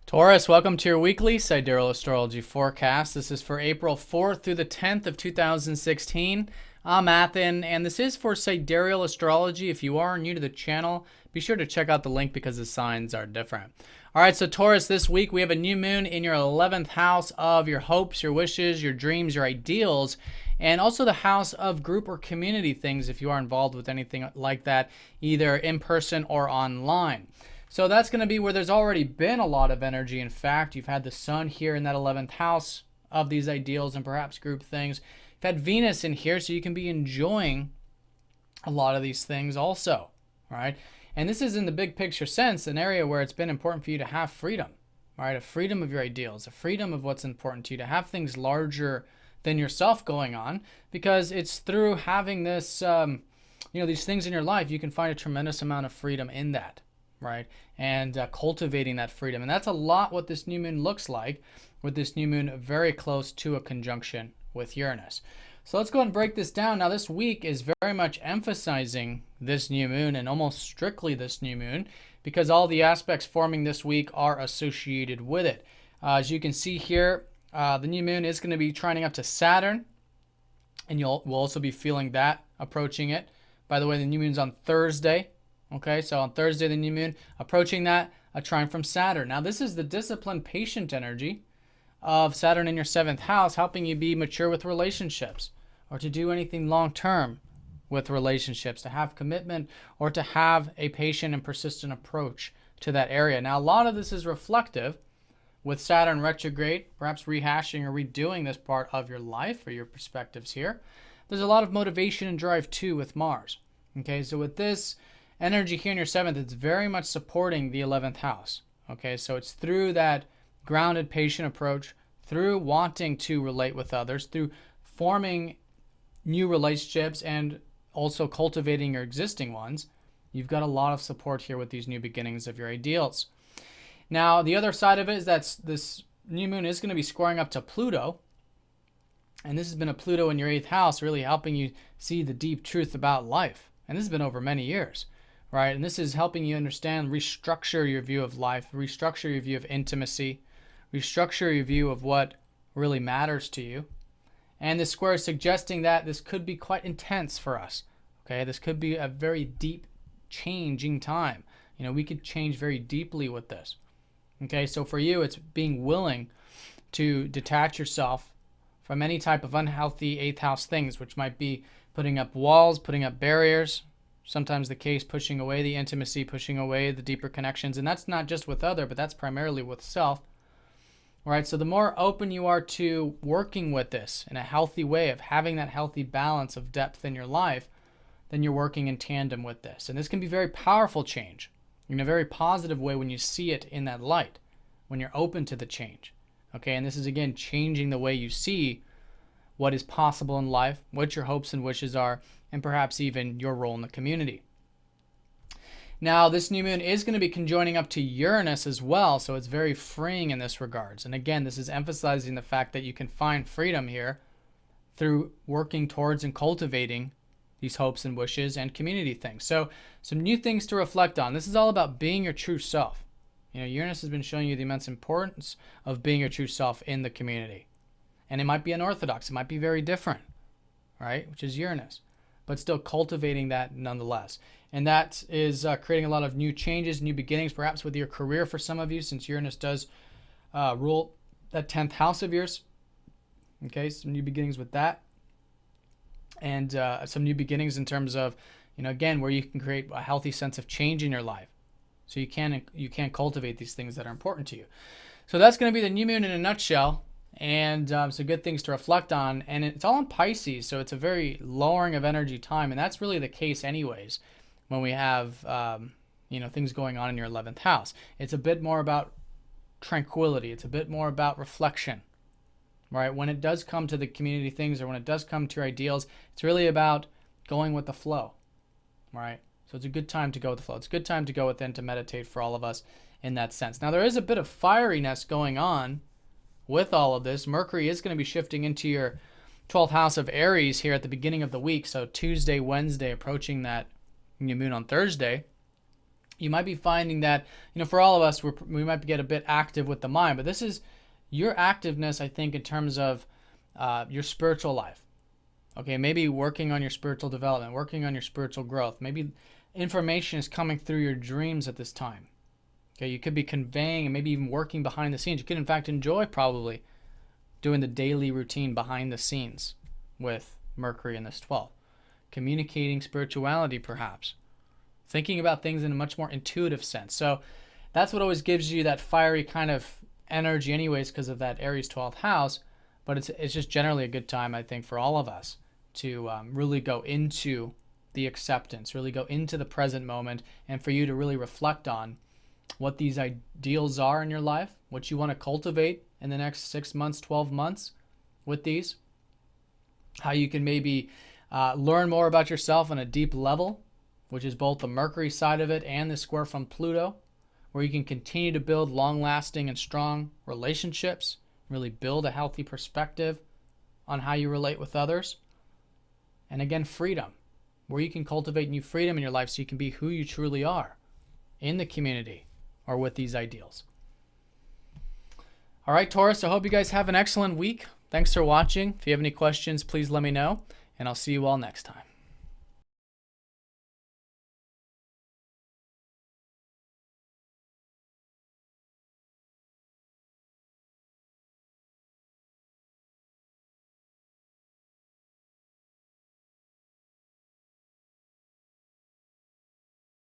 Taurus, welcome to your weekly Sidereal Astrology forecast. This is for April 4th through the 10th of 2016. I'm Athen, and this is for Sidereal Astrology. If you are new to the channel, be sure to check out the link because the signs are different. All right, so Taurus, this week we have a new moon in your 11th house of your hopes, your wishes, your dreams, your ideals, and also the house of group or community things if you are involved with anything like that, either in person or online. So that's going to be where there's already been a lot of energy. In fact, you've had the sun here in that 11th house of these ideals and perhaps group things. You've had Venus in here, so you can be enjoying a lot of these things also, right? And this is in the big picture sense, an area where it's been important for you to have freedom, right? A freedom of your ideals, a freedom of what's important to you, to have things larger than yourself going on, because it's through having this, these things in your life, you can find a tremendous amount of freedom in that. Right, and cultivating that freedom. And that's a lot what this new moon looks like, with this new moon very close to a conjunction with Uranus. So let's go ahead and break this down. Now, this week is very much emphasizing this new moon, and almost strictly this new moon, because all the aspects forming this week are associated with it. As you can see here, the new moon is going to be trining up to Saturn, and we'll also be feeling that approaching it. By the way, the new moon's on Thursday. Okay, so on Thursday, the new moon approaching that, a trine from Saturn. Now, this is the disciplined, patient energy of Saturn in your 7th house, helping you be mature with relationships, or to do anything long-term with relationships, to have commitment, or to have a patient and persistent approach to that area. Now, a lot of this is reflective with Saturn retrograde, perhaps rehashing or redoing this part of your life or your perspectives here. There's a lot of motivation and drive, too, with Mars. Okay, so with this energy here in your 7th, it's very much supporting the 11th house. Okay, so it's through that grounded, patient approach, through wanting to relate with others, through forming new relationships, and also cultivating your existing ones. You've got a lot of support here with these new beginnings of your ideals. Now, the other side of it is that this new moon is going to be squaring up to Pluto. And this has been a Pluto in your 8th house, really helping you see the deep truth about life. And this has been over many years. Right, and this is helping you understand, restructure your view of life, restructure your view of intimacy, restructure your view of what really matters to you. And this square is suggesting that this could be quite intense for us. Okay, this could be a very deep changing time. We could change very deeply with this. Okay, so for you, it's being willing to detach yourself from any type of unhealthy 8th house things, which might be putting up walls, putting up barriers. Sometimes the case, pushing away the intimacy, pushing away the deeper connections. And that's not just with other, but that's primarily with self. All right, so the more open you are to working with this in a healthy way, of having that healthy balance of depth in your life, then you're working in tandem with this. And this can be very powerful change in a very positive way when you see it in that light, when you're open to the change. Okay, and this is, again, changing the way you see what is possible in life, what your hopes and wishes are, and perhaps even your role in the community. Now, this new moon is going to be conjoining up to Uranus as well, so it's very freeing in this regards. And again, this is emphasizing the fact that you can find freedom here through working towards and cultivating these hopes and wishes and community things. So some new things to reflect on. This is all about being your true self. Uranus has been showing you the immense importance of being your true self in the community. And it might be unorthodox. It might be very different, right? Which is Uranus. But still cultivating that nonetheless. And that is creating a lot of new changes, new beginnings, perhaps with your career for some of you, since Uranus does rule that 10th house of yours. Okay, some new beginnings with that. And some new beginnings in terms of, again, where you can create a healthy sense of change in your life. So you can cultivate these things that are important to you. So that's going to be the new moon in a nutshell. And some good things to reflect on. And it's all in Pisces, so it's a very lowering of energy time. And that's really the case anyways when we have, things going on in your 11th house. It's a bit more about tranquility. It's a bit more about reflection, right? When it does come to the community things, or when it does come to your ideals, it's really about going with the flow, right? So it's a good time to go with the flow. It's a good time to go within to meditate for all of us in that sense. Now, there is a bit of fieriness going on with all of this. Mercury is going to be shifting into your 12th house of Aries here at the beginning of the week. So Tuesday, Wednesday, approaching that new moon on Thursday. you might be finding that, for all of us, we might get a bit active with the mind, but this is your activeness, I think, in terms of your spiritual life. Okay, maybe working on your spiritual development, working on your spiritual growth. Maybe information is coming through your dreams at this time. Okay, you could be conveying and maybe even working behind the scenes. You could, in fact, enjoy probably doing the daily routine behind the scenes with Mercury in this 12th. Communicating spirituality, perhaps. Thinking about things in a much more intuitive sense. So that's what always gives you that fiery kind of energy anyways, because of that Aries 12th house. But it's just generally a good time, I think, for all of us to really go into the acceptance, really go into the present moment, and for you to really reflect on what these ideals are in your life, what you want to cultivate in the next 6 months, 12 months with these, how you can maybe learn more about yourself on a deep level, which is both the Mercury side of it and the square from Pluto, where you can continue to build long-lasting and strong relationships, really build a healthy perspective on how you relate with others. And again, freedom, where you can cultivate new freedom in your life so you can be who you truly are in the community or with these ideals. All right, Taurus, I hope you guys have an excellent week. Thanks for watching. If you have any questions, please let me know, and I'll see you all next time.